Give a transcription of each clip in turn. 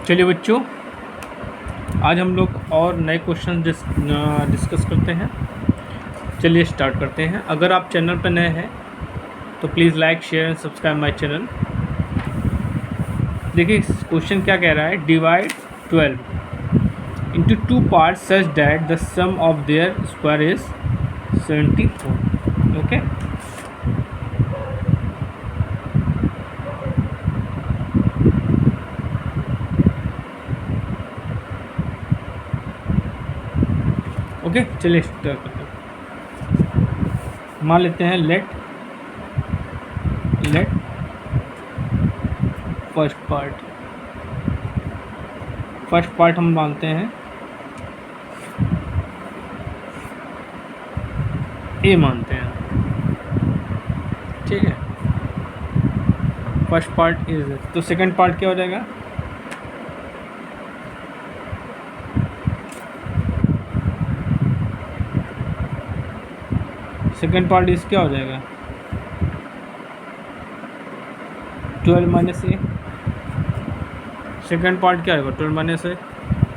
चलिए बच्चों, आज हम लोग और नए क्वेश्चन डिस्कस करते हैं। चलिए स्टार्ट करते हैं। अगर आप चैनल पर नए हैं तो please like, share and subscribe my channel. देखिए क्वेश्चन क्या कह रहा है। Divide 12 into 2 parts such that the sum of their square is 74। Okay, okay चलिए स्टार्ट करते हैं। मान लेते हैं लेट फर्स्ट पार्ट हम मानते हैं ए मानते हैं, ठीक है। फर्स्ट पार्ट इज, तो सेकंड पार्ट क्या हो जाएगा। सेकंड पार्ट इस क्या हो जाएगा 12 माइनस ए। सेकंड पार्ट क्या होगा 12 माइनस ए।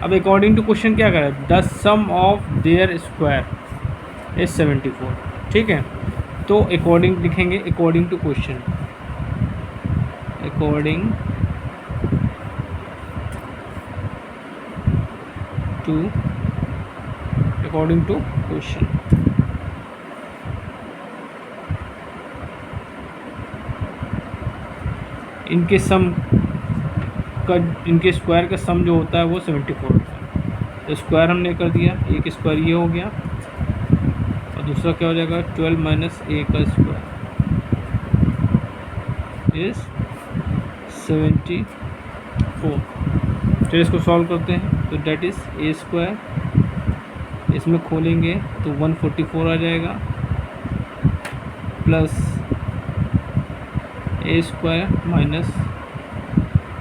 अब अकॉर्डिंग टू क्वेश्चन क्या करें, the sum of their square is 74, ठीक है। तो अकॉर्डिंग लिखेंगे, according to question, according to question. इनके सम का, इनके स्क्वायर का सम जो होता है वो 74 होता है। तो स्क्वायर हमने कर दिया, एक स्क्वायर ये हो गया और दूसरा क्या हो जाएगा 12 माइनस ए का स्क्वायर इज 74। चलिए इसको सॉल्व करते हैं। तो डेट इज़ ए स्क्वायर, इसमें खोलेंगे तो 144 आ जाएगा, plus a square minus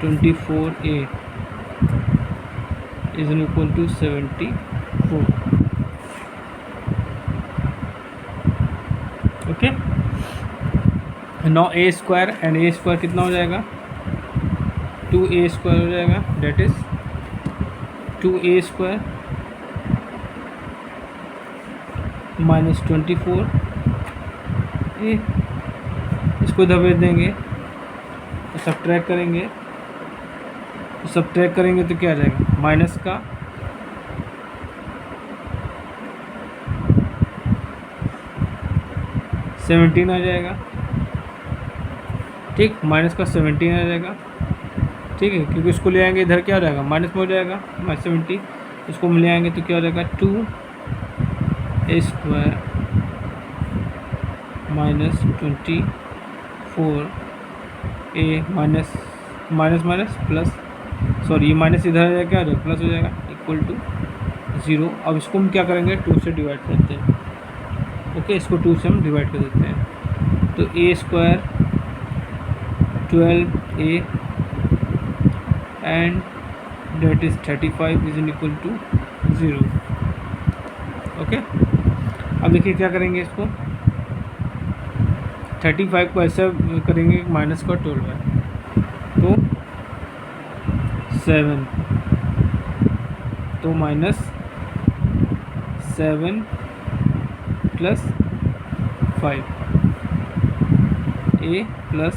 24a is equal to 74। Okay, now a square and a square कितना हो जाएगा 2a स्क्वायर हो जाएगा, date is 2a square minus 24a। इसको इधर भेज देंगे तो सब्ट्रैक्ट करेंगे, तो क्या आ जाएगा माइनस का 17 आ जाएगा, ठीक, माइनस का 17 आ जाएगा, ठीक है। क्योंकि इसको ले आएंगे इधर क्या हो जाएगा माइनस में हो जाएगा, माइनस 70। इसको ले आएंगे तो क्या हो जाएगा 2a square minus 24a minus plus, sorry ये माइनस इधर आ जाएगा, क्या हो जाएगा प्लस हो जाएगा, इक्वल टू 0। अब इसको हम क्या करेंगे 2 से डिवाइड करते हैं। ओके, इसको 2 से हम डिवाइड कर देते हैं। तो a square 12a and that is 35 is equal to 0। Okay, अब देखिए क्या करेंगे, इसको 35 को ऐसा करेंगे माइनस का 12 है तो 7, तो minus 7 plus 5 a plus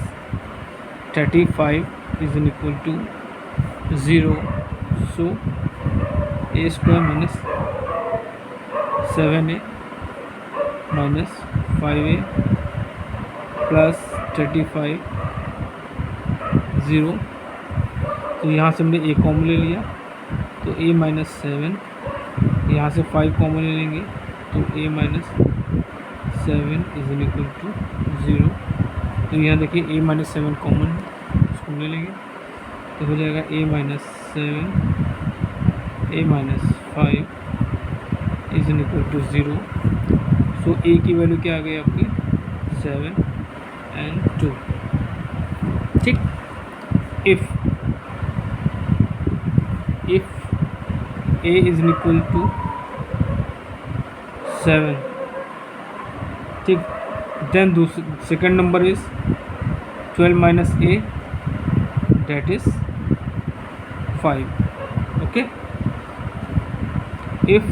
35 is equal to 0। So a square minus 7a minus 5a plus 35 0। तो यहाँ से हमने a कॉमन ले लिया तो a माइनस 7, यहाँ से 5 कॉमन ले लेंगे तो a minus 7 is equal to 0। तो यहाँ देखिए a माइनस 7 कॉमन है, उसको ले लेंगे तो हो जाएगा a minus 7 a minus 5 is equal to 0। So a की वैल्यू क्या आ गई आपकी 7 and 2, ठीक। if a is equal to 7, ठीक, then second number is 12 minus a, that is 5. Okay, if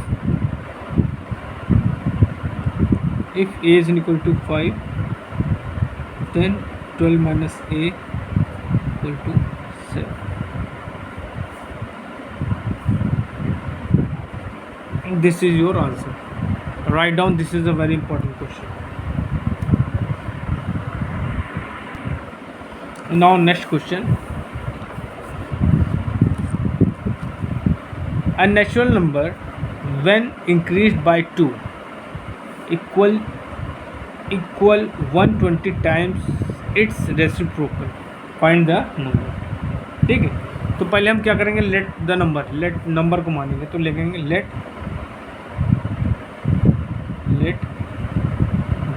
a is equal to 5, then 12 minus a equal to 7. This is your answer. Write down, this is a very important question. Now next question. A natural number when increased by 2 equal 120 times its reciprocal. Find the number. ठीक है, तो पहले हम क्या करेंगे, let number को मानेंगे, तो लिखेंगे let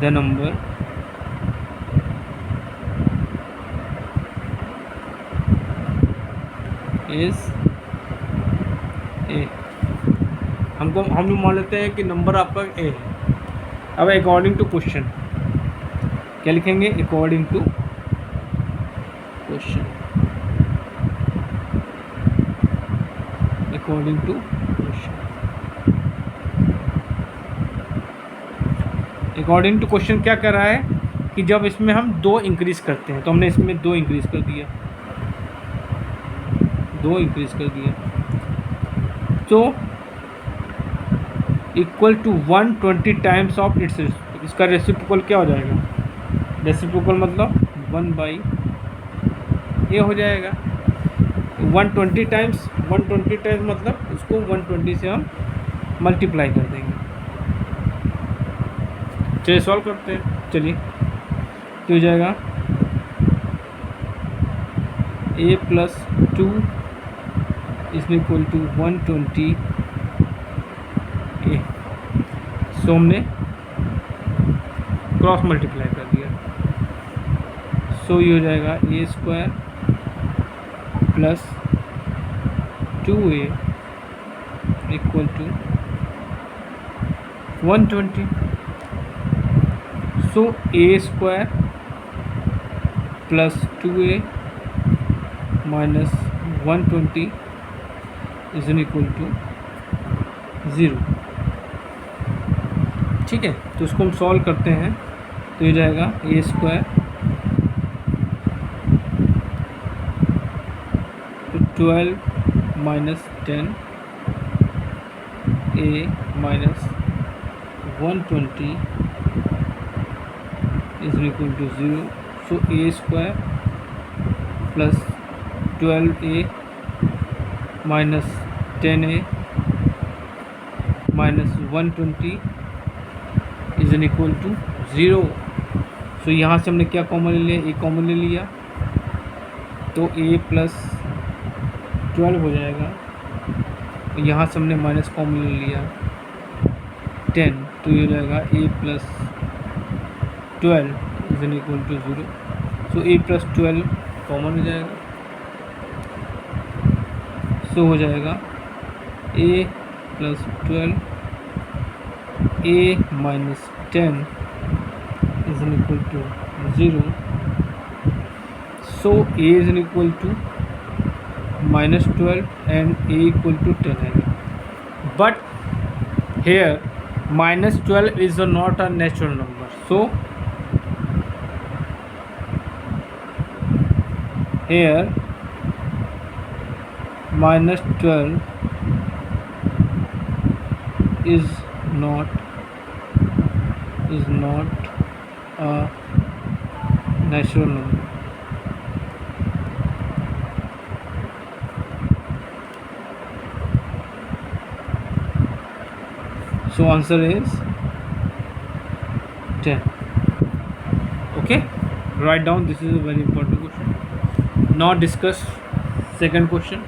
the number is a. हम लोग मान लेते हैं कि नंबर आपका ए है। अब अकॉर्डिंग टू क्वेश्चन क्या लिखेंगे, according to question, according to question, according to question क्या कर रहा है कि जब इसमें हम 2 इंक्रीज करते हैं, तो हमने इसमें 2 इंक्रीज कर दिया, 2 इंक्रीज कर दिया, तो equal to 120 times of its, इसका रेसिप्रोकल क्या हो जाएगा, रेसिप्रोकल मतलब 1/a हो जाएगा। 120 टाइम्स मतलब इसको 120 से हम मल्टीप्लाई कर देंगे। चलिए सॉल्व करते हैं, चलिए तो हो जाएगा a + 2 is equal to 120 a। So हमने क्रॉस मल्टीप्लाई कर दिया, सो ये हो जाएगा a² + 2a equal to 120। So a² + 2a - 120 is equal to 0। ठीक है, तो इसको हम सॉल्व करते हैं, तो ये जाएगा a² तो 12 - 10 a - 120 is equal to 0। So a² + 12a - 10a - 120 is equal to 0। So यहाँ से हमने क्या कॉमन ले लिया, a कॉमन ले लिया, तो a + 12 हो जाएगा, यहाँ से हमने माइनस कॉमन ले लिया 10, तो ये हो जाएगा a + 12 is equal to 0। So a + 12 common हो जाएगा, सो हो जाएगा a + 12 a - 10 is equal to 0। So a is equal to -12 and a equal to 10 है, but here -12 is not a natural number, so here -12 is not a natural number. So answer is 10. Okay, write down, this is a very important question. Now discuss second question.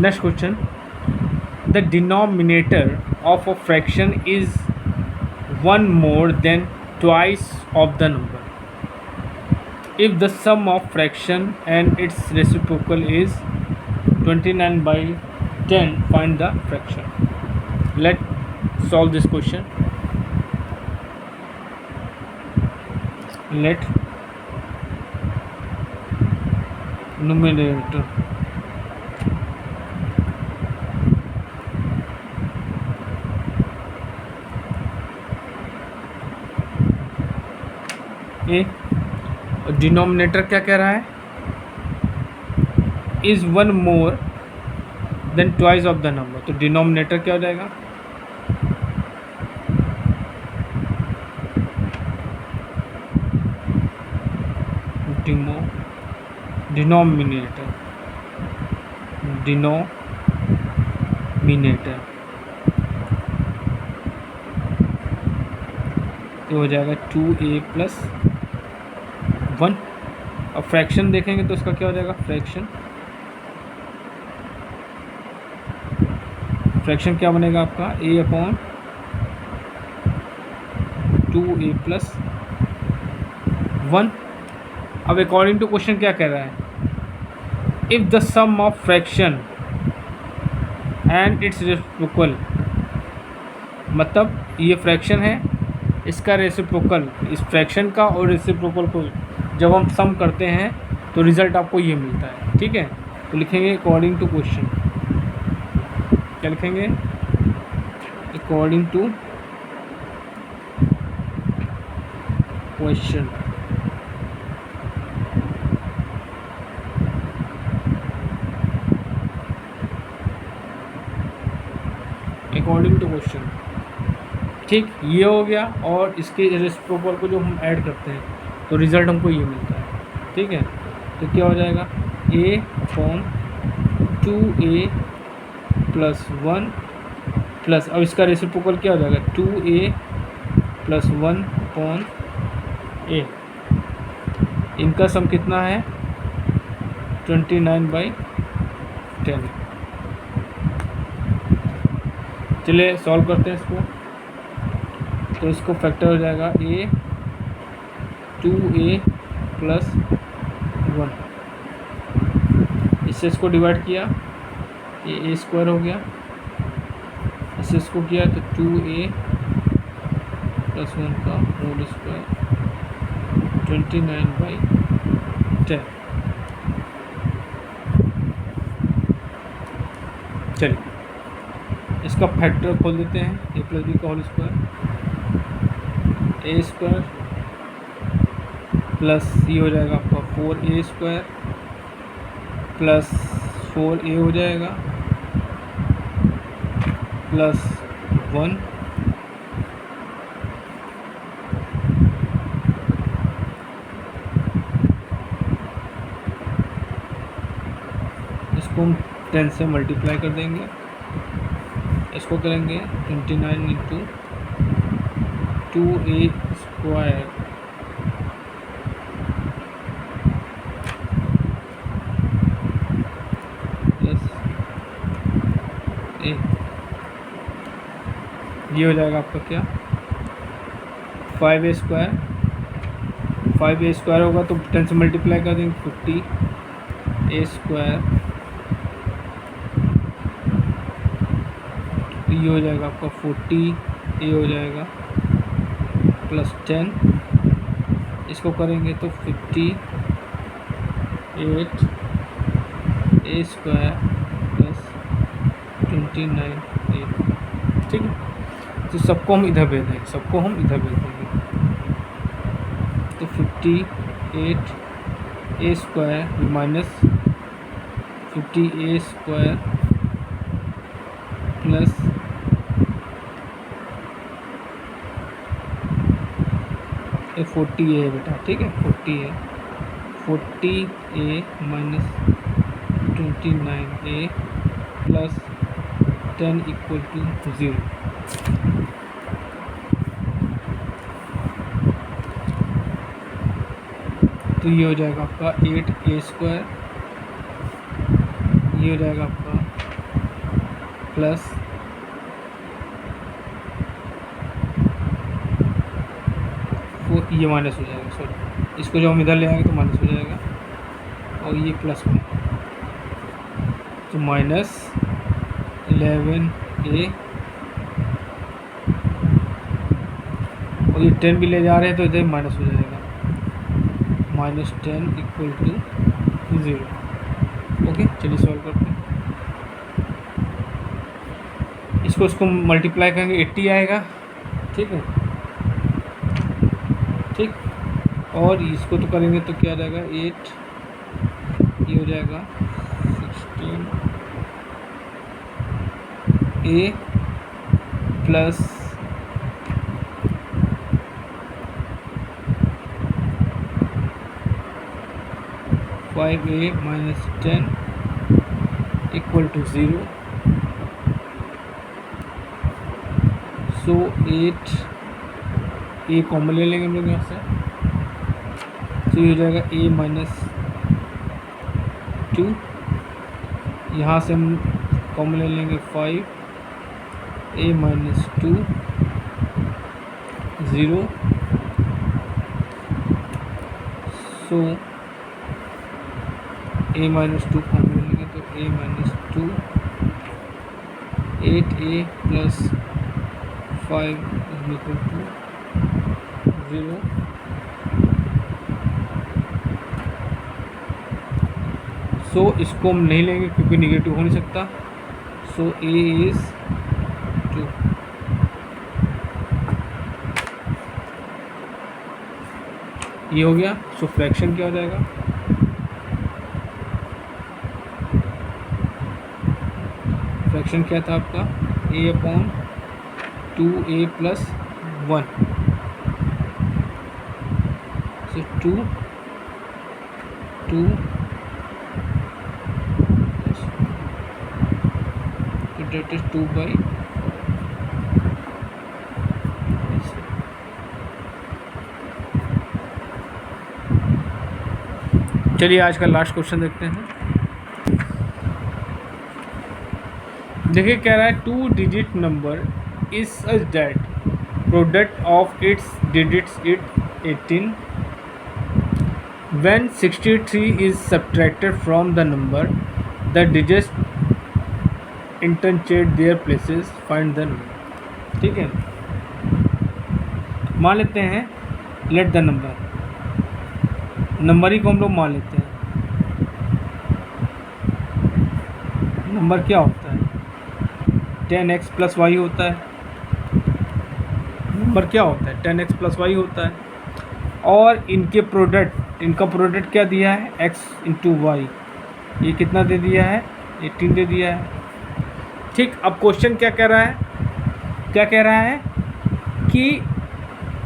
Next question, the denominator of a fraction is 1 more than twice of the number if the sum of fraction and its reciprocal is 29/10. Find the fraction. Let's solve this question. Let numerator A और denominator क्या कह रहा है, is one more than twice of the number. तो denominator क्या हो जाएगा, denominator तो हो जाएगा 2a + 1। अब फ्रैक्शन देखेंगे तो इसका क्या हो जाएगा, फ्रैक्शन क्या बनेगा आपका, a/2a + 1। अब अकॉर्डिंग टू क्वेश्चन क्या कह रहा है, if the sum of fraction and its reciprocal, मतलब ये फ्रैक्शन है, इसका रेसिप्रोकल, इस फ्रैक्शन का और रेसिप्रोकल को जब हम सम करते हैं तो रिज़ल्ट आपको ये मिलता है। ठीक है, तो लिखेंगे अकॉर्डिंग टू क्वेश्चन, क्या लिखेंगे, according to question. According to question, ठीक, ये हो गया। और इसके रेसिप्रोकल को जो हम ऐड करते हैं तो रिज़ल्ट हमको ये मिलता है। ठीक है, तो क्या हो जाएगा, a/2a + 1 प्लस, अब इसका रेसिप्रोकल क्या हो जाएगा, 2a + 1/a। इनका सम कितना है, 29/10। चलिए सॉल्व करते हैं इसको। तो इसको फैक्टर हो जाएगा a/2a + 1, इससे इसको डिवाइड किया, a² हो गया, इससे इसको किया तो 2a + 1 का होल स्क्वायर 29/10। चलिए इसका फैक्टर खोल देते हैं, a + b का होल स्क्वायर, a² प्लस ये हो जाएगा आपका 4a² + 4a हो जाएगा + 1 इसको हम 10 से मल्टीप्लाई कर देंगे, इसको करेंगे 29 × 2a² + a, ये हो जाएगा आपका क्या, 5a² होगा तो 10 से मल्टीप्लाई कर देंगे 50a², ये हो जाएगा आपका 40a हो जाएगा + 10, इसको करेंगे तो 58a² + 29a। ठीक है, तो सबको हम इधर भेज देंगे, तो 58a² minus 50a² plus 40a है बेटा, ठीक है, 40a माइनस 29a + 10 = 0। तो ये हो जाएगा आपका 8a², ये हो जाएगा आपका प्लस ये माइनस हो जाएगा, सॉरी, इसको जब हम इधर ले आएंगे तो माइनस हो जाएगा और ये प्लस में, तो -11a और ये 10 भी ले जा रहे हैं तो इधर माइनस हो जाएगा, -10 = 0। ओके, चलिए सॉल्व करते हैं। इसको मल्टीप्लाई करेंगे 80 आएगा, ठीक है, ठीक। और इसको तो करेंगे तो क्या आ जाएगा 8, ये हो जाएगा 16a plus 5a minus 10 equal to 0। So 8 a common ले लेंगे हम लोग यहाँ से, तो ये हो जाएगा a माइनस 2। यहाँ से हम कॉमन ले लेंगे 5a minus 2 0। So a minus 2 common लेंगे तो a minus 2 8a plus 5 is equal to 0। So इसको हम नहीं लेंगे क्योंकि निगेटिव हो नहीं सकता। So a is 2। ये हो गया। सो फ्रैक्शन क्या हो जाएगा, फ्रैक्शन क्या था आपका a upon 2a plus 1। So 2 that is 2 by. चलिए आज का लास्ट क्वेश्चन देखते हैं। देखिए कह रहा है 2 digit number is such that product of its digits it 18। When 63 is subtracted from the number, the digits interchange their places. Find the number। ठीक है, मान लेते हैं लेट द नंबर ही को हम लोग मान लेते हैं। नंबर क्या होता है 10x प्लस वाई होता है। नंबर क्या होता है 10x प्लस वाई होता है। और इनका प्रोडक्ट क्या दिया है x इंटू वाई, ये कितना दे दिया है 18 दे दिया है। ठीक, अब क्वेश्चन क्या कह रहा है कि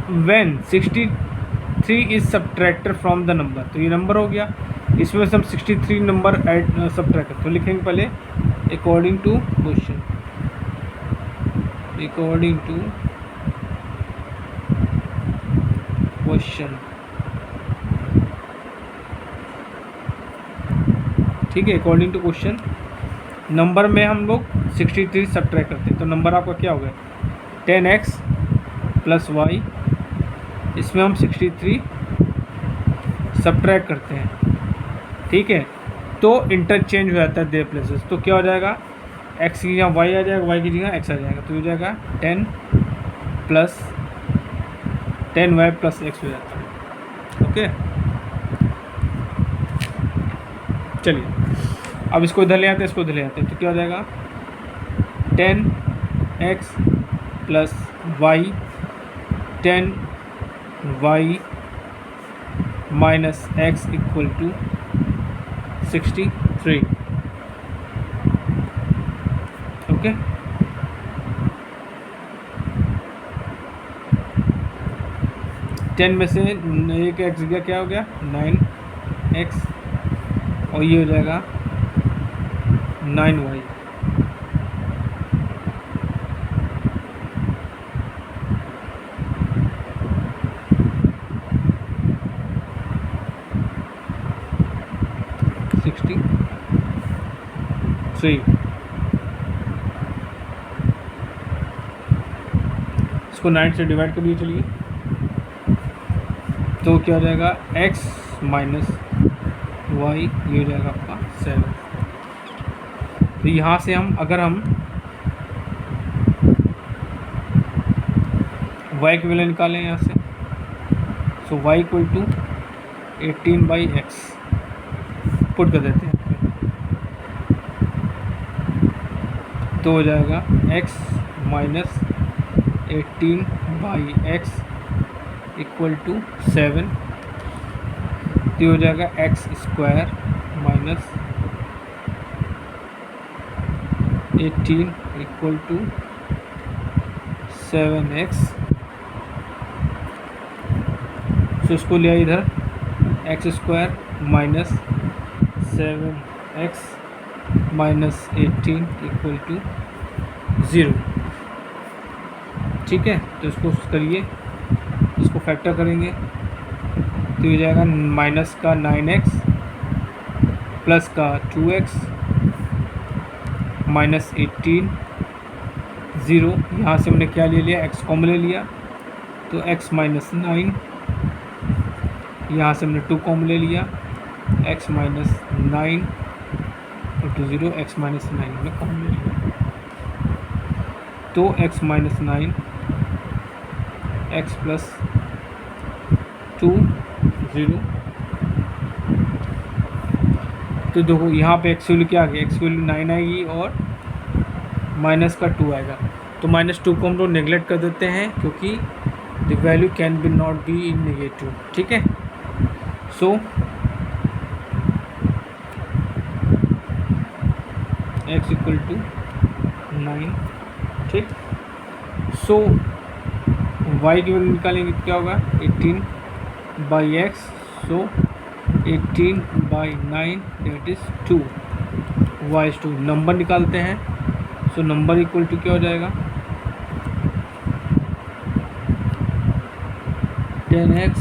when 63 is subtracted from the number, तो ये नंबर हो गया, इसमें से हम 63 नंबर ऐड सब्ट्रैक्ट, तो लिखेंगे पहले according to question, according to question. ठीक है, अकॉर्डिंग टू क्वेश्चन नंबर में हम लोग 63 सब्ट्रैक्ट करते हैं, तो नंबर आपका क्या हो गया 10x प्लस वाई, इसमें हम 63 सब्ट्रैक्ट करते हैं। ठीक है, तो इंटरचेंज हो जाता है देयर प्लेसेस, तो क्या हो जाएगा x की जगह y आ जाएगा, y की जगह x आ जाएगा, तो हो जाएगा 10 प्लस 10y प्लस x हो जाता है। ओके, चलिए अब इसको इधर ले आते हैं, इसको इधर ले आते हैं, तो क्या हो जाएगा 10x plus y 10y minus x equal to 63। Okay, ten में से एक एक्स गया, क्या हो गया 9x, और ये हो जाएगा 9y। इसको 9 से डिवाइड कर दिए, चलिए तो क्या हो जाएगा x माइनस वाई, ये हो जाएगा आपका 7। तो यहाँ से हम अगर हम y की वैल्यू निकालें यहाँ से, so y equal to 18/x put कर देते हैं। तो हो जाएगा x minus 18 by x equal to 7। तो हो जाएगा x square minus 18 equal to 7x। तो इसको लिया इधर x square minus 7x minus 18 equal to 0। ठीक है, तो इसको करिए, इसको फैक्टर करेंगे तो ये जाएगा माइनस का 9x प्लस का 2x माइनस 18 0। यहाँ से हमने क्या ले लिया, x कॉमन ले लिया तो x माइनस 9। यहाँ से हमने 2 कॉमन ले लिया, x minus 9 into 0, x minus 9 हमने कॉमन ले लिया तो x माइनस 9 x प्लस 2 0। तो देखो यहाँ पे x वैल्यू क्या आ गया, x वैल्यू 9 आएगी और माइनस का 2 आएगा। तो माइनस 2 को हम लोग नेगलेक्ट कर देते हैं क्योंकि the value can be not be in negative. ठीक है, सो x इक्वल टू 9। ठीक, सो y की वैल्यू निकालेंगे तो क्या होगा 18 by x. So 18 by 9 that is 2, y is 2। Number निकालते हैं, सो नंबर इक्वल टू क्या हो जाएगा 10x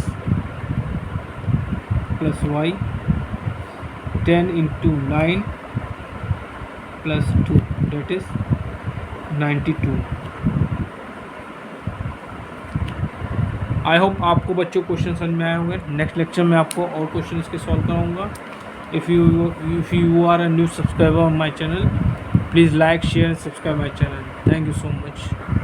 plus y, 10 into 9 plus 2 that is 92। I hope आपको बच्चों क्वेश्चन समझ में आए होंगे। नेक्स्ट लेक्चर में आपको और क्वेश्चन इसके सॉल्व कराऊंगा। If you are a new subscriber on my channel, please like share and subscribe my channel. Thank you so much.